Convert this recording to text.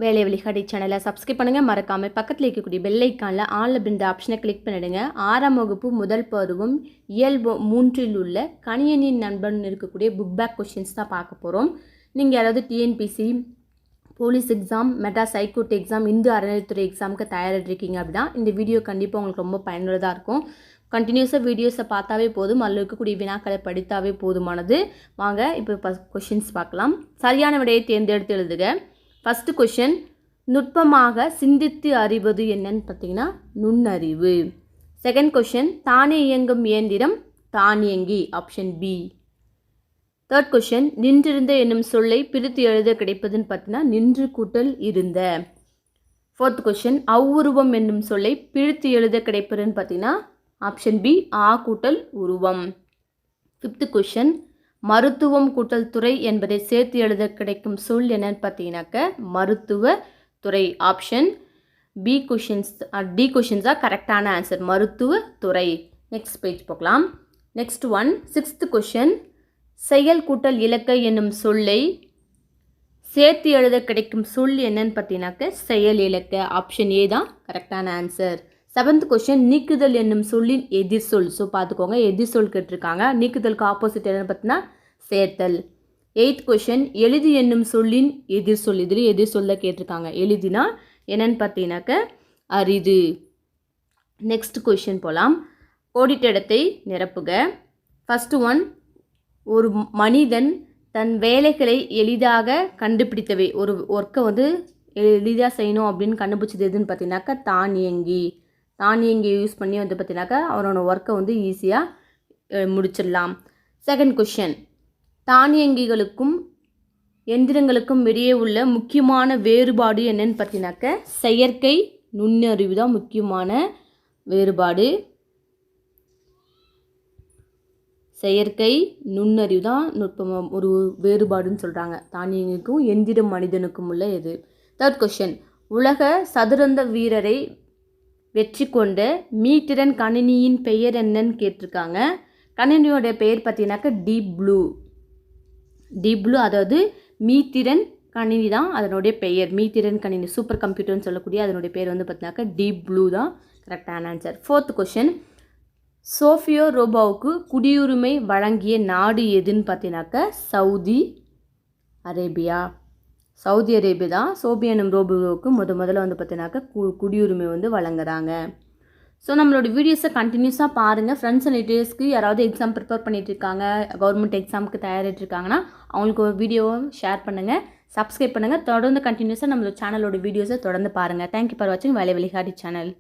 வேலை வழிகாட்டி சேனலை சப்ஸ்கிரைப் பண்ணுங்கள். மறக்காமல் பக்கத்தில் இருக்கக்கூடிய பெல் ஐக்கானில் ஆல் அப்படின்ற ஆப்ஷனை கிளிக் பண்ணிடுங்க. 6ஆம் வகுப்பு முதல் பருவம் இயல் 3இல் உள்ள கணியனின் நண்பன் இருக்கக்கூடிய புக் பேக் கொஷின்ஸ் தான் பார்க்க போகிறோம். நீங்கள் யாராவது TNPSC, police exam, Madras high court exam, Hindu அறநிலைத்துறை எக்ஸாமுக்கு தயாரிட்டிருக்கீங்க அப்படின்னா இந்த வீடியோ கண்டிப்பாக உங்களுக்கு ரொம்ப பயனுள்ளதாக இருக்கும். கண்டினியூஸாக வீடியோஸை பார்த்தாவே போதும், அதில் இருக்கக்கூடிய வினாக்களை படித்தாவே போதுமானது. வாங்க இப்போ கொஷின்ஸ் பார்க்கலாம். சரியான விடையை தேர்ந்தெடுத்து எழுதுக. ஃபஸ்ட்டு கொஷின், நுட்பமாக சிந்தித்து அறிவது என்னன்னு பார்த்தீங்கன்னா நுண்ணறிவு. செகண்ட் கொஷின், தானே இயங்கும் இயந்திரம் தானியங்கி, ஆப்ஷன் பி. தேர்ட் கொஷின், நின்றிருந்த என்னும் சொல்லை பிரித்து எழுத கிடைப்பதுன்னு பார்த்தீங்கன்னா நின்று கூட்டல் இருந்த. ஃபோர்த் கொஷின், அவ்வுருவம் என்னும் சொல்லை பிரித்து எழுத கிடைப்பதுன்னு பார்த்தீங்கன்னா ஆப்ஷன் பி, ஆ கூட்டல் உருவம். ஃபிஃப்த் கொஷின், மருத்துவம் கூட்டல் துறை என்பதை சேர்த்து எழுத கிடைக்கும் சொல் என்னன்னு பார்த்தீங்கன்னாக்க மருத்துவ துறை, ஆப்ஷன் பி. டி கொஷின்ஸ் தான் கரெக்டான ஆன்சர், மருத்துவ துறை. நெக்ஸ்ட் பேஜ் போகலாம். நெக்ஸ்ட் ஒன், சிக்ஸ்த் கொஷின், செயல் கூட்டல் இலக்கை என்னும் சொல்லை சேர்த்து எழுத கிடைக்கும் சொல் என்னன்னு பார்த்தீங்கன்னாக்க செயல் இலக்க, ஆப்ஷன் ஏ தான் கரெக்டான ஆன்சர். செவன்த் கொஷின், நீக்குதல் என்னும் சொல்லின் எதிர் சொல். ஸோ பார்த்துக்கோங்க, எதிர் சொல் கேட்டிருக்காங்க. நீக்குதலுக்கு ஆப்போசிட் என்னன்னு பார்த்தீங்கன்னா சேர்த்தல். எய்த் கொஷின், எழுதி என்னும் சொல்லின் எதிர் சொல். இதுலேயும் எதிர் சொல்ல கேட்டிருக்காங்க. எழுதினா என்னன்னு பார்த்தீங்கன்னாக்க அரிது. நெக்ஸ்ட் கொஷின் போகலாம். கோடிட்ட இடத்தை நிரப்புக. ஃபஸ்ட்டு ஒன், ஒரு மனிதன் தன் வேலைகளை எளிதாக கண்டுபிடித்தவை, ஒரு ஒர்க்கை வந்து எளிதாக செய்யணும் அப்படின்னு கண்டுபிடிச்சது எதுன்னு பார்த்தீங்கன்னாக்கா தானியங்கி. தானியங்கியை யூஸ் பண்ணி வந்து பார்த்தீங்கன்னாக்கா அவனோட ஒர்க்கை வந்து ஈஸியாக முடிச்சிடலாம். செகண்ட் கொஷின், தானியங்கிகளுக்கும் எந்திரங்களுக்கும் இடையே உள்ள முக்கியமான வேறுபாடு என்னன்னு பார்த்தீங்கன்னாக்க செயற்கை நுண்ணறிவு தான் முக்கியமான வேறுபாடு. செயற்கை நுண்ணறிவு தான் நுட்பம் ஒரு வேறுபாடுன்னு சொல்கிறாங்க. தானியங்கிக்கும் எந்திர மனிதனுக்கும் உள்ள இது. தேர்ட் கொஷின், உலக சதுரங்க வீரரை வெற்றி கொண்ட மீத்திறன் கணினியின் பெயர் என்னன்னு கேட்டிருக்காங்க. கணினியோட பெயர் பார்த்தீங்கன்னாக்க டீப் ப்ளூ. டீப் ப்ளூ, அதாவது மீத்திறன் கணினி தான் அதனுடைய பெயர். மீத்திறன் கணினி, சூப்பர் கம்ப்யூட்டர்னு சொல்லக்கூடிய அதனுடைய பேர் வந்து பார்த்தீங்கன்னாக்க டீப் ப்ளூ தான் கரெக்டான ஆன்சர். ஃபோர்த் கொஷின், சோஃபியா ரோபோவுக்கு குடியுரிமை வழங்கிய நாடு எதுன்னு பார்த்தீங்கன்னாக்க சவுதி அரேபியா. சவுதி அரேபியா தான் சோஃபியா எனும் ரோபோவுக்கு முதல்ல வந்து பார்த்தீங்கன்னாக்க குடியுரிமை வந்து வழங்குறாங்க. ஸோ நம்மளோட வீடியோஸை கண்டினியூஸாக பாருங்கள். ஃப்ரெண்ட்ஸ் அண்ட் ரிலேட்டிவ்ஸ்க்கு யாராவது எக்ஸாம் ப்ரிப்பேர் பண்ணிகிட்டு இருக்காங்க, கவர்மெண்ட் எக்ஸாமுக்கு தயாரிட்டு இருக்காங்கன்னா அவங்களுக்கு ஒரு வீடியோவை ஷேர் பண்ணுங்கள், சப்ஸ்கிரைப் பண்ணுங்கள். தொடர்ந்து கண்டினியூஸாக நம்மளோட சேனலோட வீடியோஸை தொடர்ந்து பாருங்கள். தேங்க்யூ ஃபார் வாட்சிங் வேலை வழிகாட்டி சேனல்.